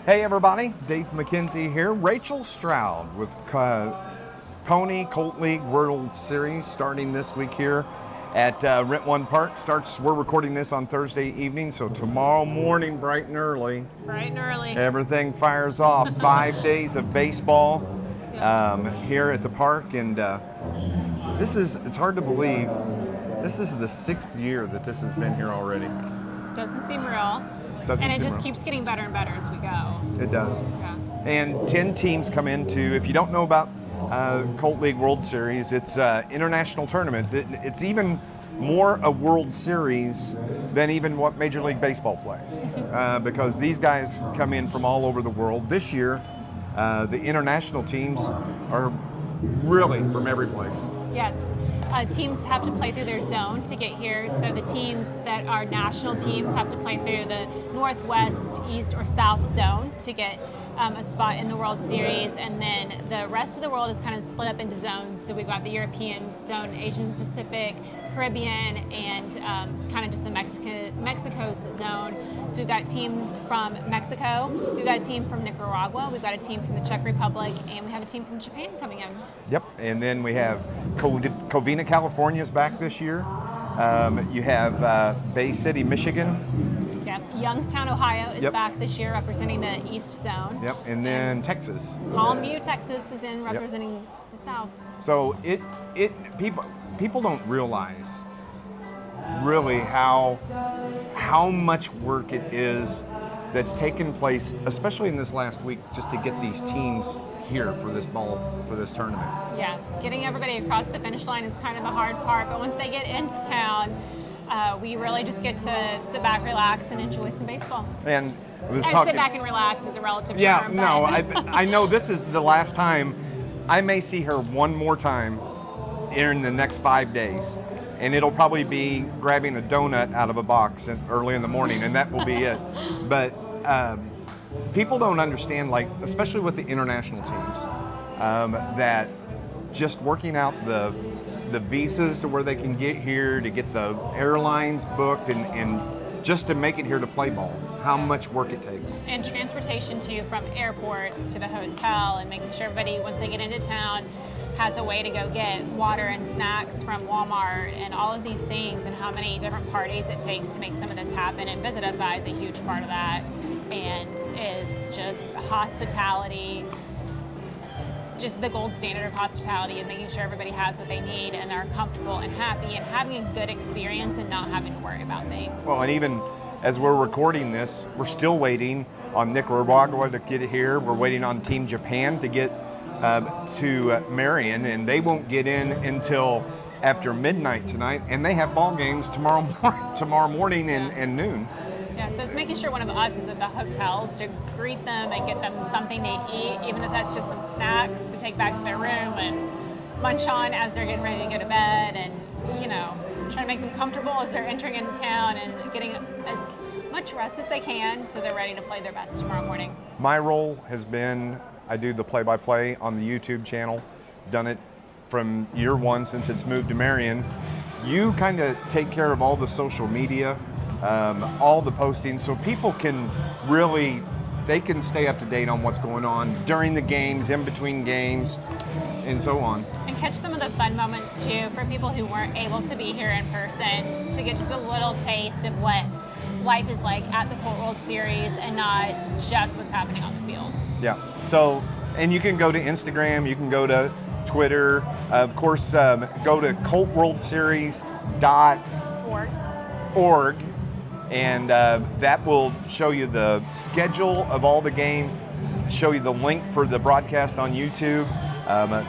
Hey everybody, Dave McKenzie here. Rachel Stroud with Pony Colt League World Series starting this week here at Rent One Park. We're recording this on Thursday evening, so tomorrow morning, bright and early, everything fires off. 5 days of baseball here at the park, and it's hard to believe, this is the 6th year that this has been here already. Doesn't seem real. And it just keeps getting better and better as we go. It does. Yeah. And 10 teams come into, if you don't know about Colt League World Series, it's an international tournament. It's even more a World Series than even what Major League Baseball plays, because these guys come in from all over the world. This year, the international teams are really from every place. Yes. Teams have to play through their zone to get here, so the teams that are national teams have to play through the northwest, east, or south zone to get a spot in the World Series, and then the rest of the world is kind of split up into zones. So we've got the European zone, Asian Pacific, Caribbean, and kind of just the Mexico's zone. So we've got teams from Mexico, we've got a team from Nicaragua, we've got a team from the Czech Republic, and we have a team from Japan coming in. Yep, and then we have Covina, California is back this year. You have Bay City, Michigan. Yep, Youngstown, Ohio is back this year representing the East Zone. Yep, and then Texas. Palmview, Texas is in representing the South. So people don't realize really how much work it is that's taken place, especially in this last week, just to get these teams here for this tournament. Yeah, getting everybody across the finish line is kind of the hard part, but once they get into town, we really just get to sit back, relax, and enjoy some baseball. And sit back and relax is a relative term. But. No, I know this is the last time. I may see her one more time in the next 5 days, and it'll probably be grabbing a donut out of a box early in the morning, and that will be it. But people don't understand, like, especially with the international teams, that just working out the visas to where they can get here, to get the airlines booked, and just to make it here to play ball, how much work it takes. And transportation too, from airports to the hotel, and making sure everybody, once they get into town, has a way to go get water and snacks from Walmart, and all of these things, and how many different parties it takes to make some of this happen. And Visit SI is a huge part of that, and is just hospitality, just the gold standard of hospitality, and making sure everybody has what they need and are comfortable and happy and having a good experience and not having to worry about things. Well, and even as we're recording this, we're still waiting on Nicaragua to get here. We're waiting on Team Japan to get to Marion, and they won't get in until after midnight tonight, and they have ball games tomorrow morning and noon. Yeah, so it's making sure one of us is at the hotels to greet them and get them something to eat, even if that's just some snacks to take back to their room and munch on as they're getting ready to go to bed, and try to make them comfortable as they're entering into town and getting as much rest as they can so they're ready to play their best tomorrow morning. My role has been, I do the play-by-play on the YouTube channel, done it from year one since it's moved to Marion. You kind of take care of all the social media, all the postings, so people can really, they can stay up to date on what's going on during the games, in between games, and so on. And catch some of the fun moments too for people who weren't able to be here in person, to get just a little taste of what life is like at the Colt World Series and not just what's happening on the field. Yeah, so, and you can go to Instagram, you can go to Twitter, of course, go to coltworldseries.org, and that will show you the schedule of all the games, show you the link for the broadcast on YouTube.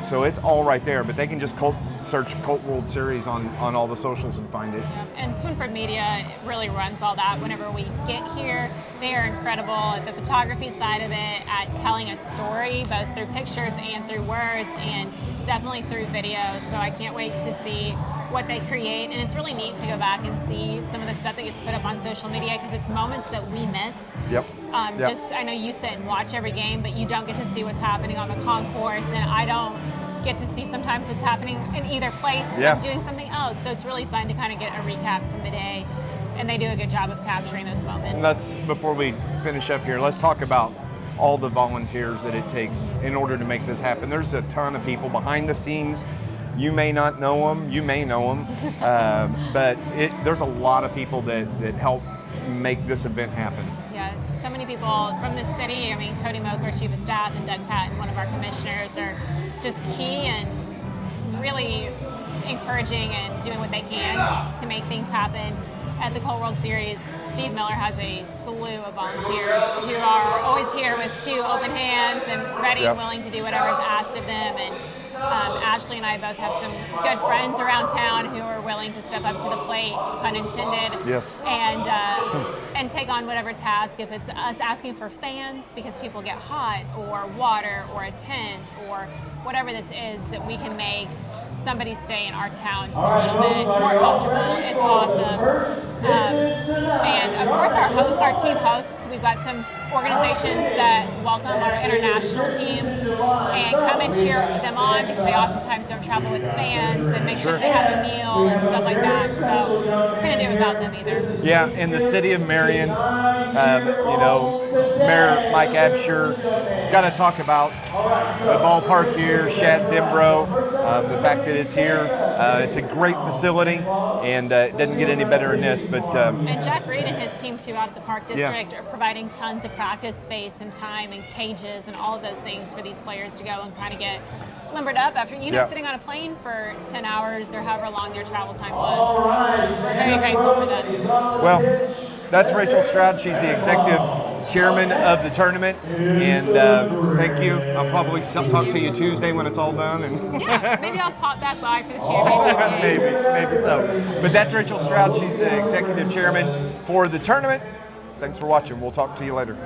So it's all right there, but they can just search Colt World Series on all the socials and find it. Yeah. And Swinford Media really runs all that whenever we get here. They are incredible at the photography side of it, at telling a story, both through pictures and through words, and definitely through video. So I can't wait to see what they create, and it's really neat to go back and see some of the stuff that gets put up on social media, because it's moments that we miss. Yep. Just, I know you sit and watch every game, but you don't get to see what's happening on the concourse, and I don't get to see sometimes what's happening in either place because I'm doing something else. So it's really fun to kind of get a recap from the day, and they do a good job of capturing those moments. Before we finish up here, let's talk about all the volunteers that it takes in order to make this happen. There's a ton of people behind the scenes. You may not know them, you may know them, but there's a lot of people that help make this event happen. Yeah, so many people from the city. I mean, Cody Moak, our Chief of Staff, and Doug Patton, one of our commissioners, are just key and really encouraging and doing what they can to make things happen. At the Colt World Series, Steve Miller has a slew of volunteers who are always here with two open hands and ready and willing to do whatever is asked of them. And Ashley and I both have some good friends around town who are willing to step up to the plate, pun intended, yes, and take on whatever task. If it's us asking for fans because people get hot, or water, or a tent, or whatever this is that we can make somebody stay in our town just a little bit more comfortable is awesome. And of course our team hosts, we've got some organizations that welcome our international teams and come and cheer them on because they oftentimes don't travel with fans, and make sure that they have a meal and stuff like that. So couldn't do it without them either. Yeah, in the city of Marion, Mayor Mike Absher got to talk about the ballpark here, Shad Zimbro, the fact that it's here. It's a great facility, and it doesn't get any better than this. But and Jack Reed and his team too out at the Park District are providing tons of practice space and time and cages and all of those things for these players to go and kind of get limbered up after sitting on a plane for 10 hours or however long their travel time was. We're very grateful for that. Well, that's Rachel Stroud. She's the executive chairman of the tournament, and thank you. I'll probably talk to you Tuesday when it's all done. And yeah, maybe I'll pop back by for the championship game. maybe so. But that's Rachel Stroud. She's the executive chairman for the tournament. Thanks for watching. We'll talk to you later.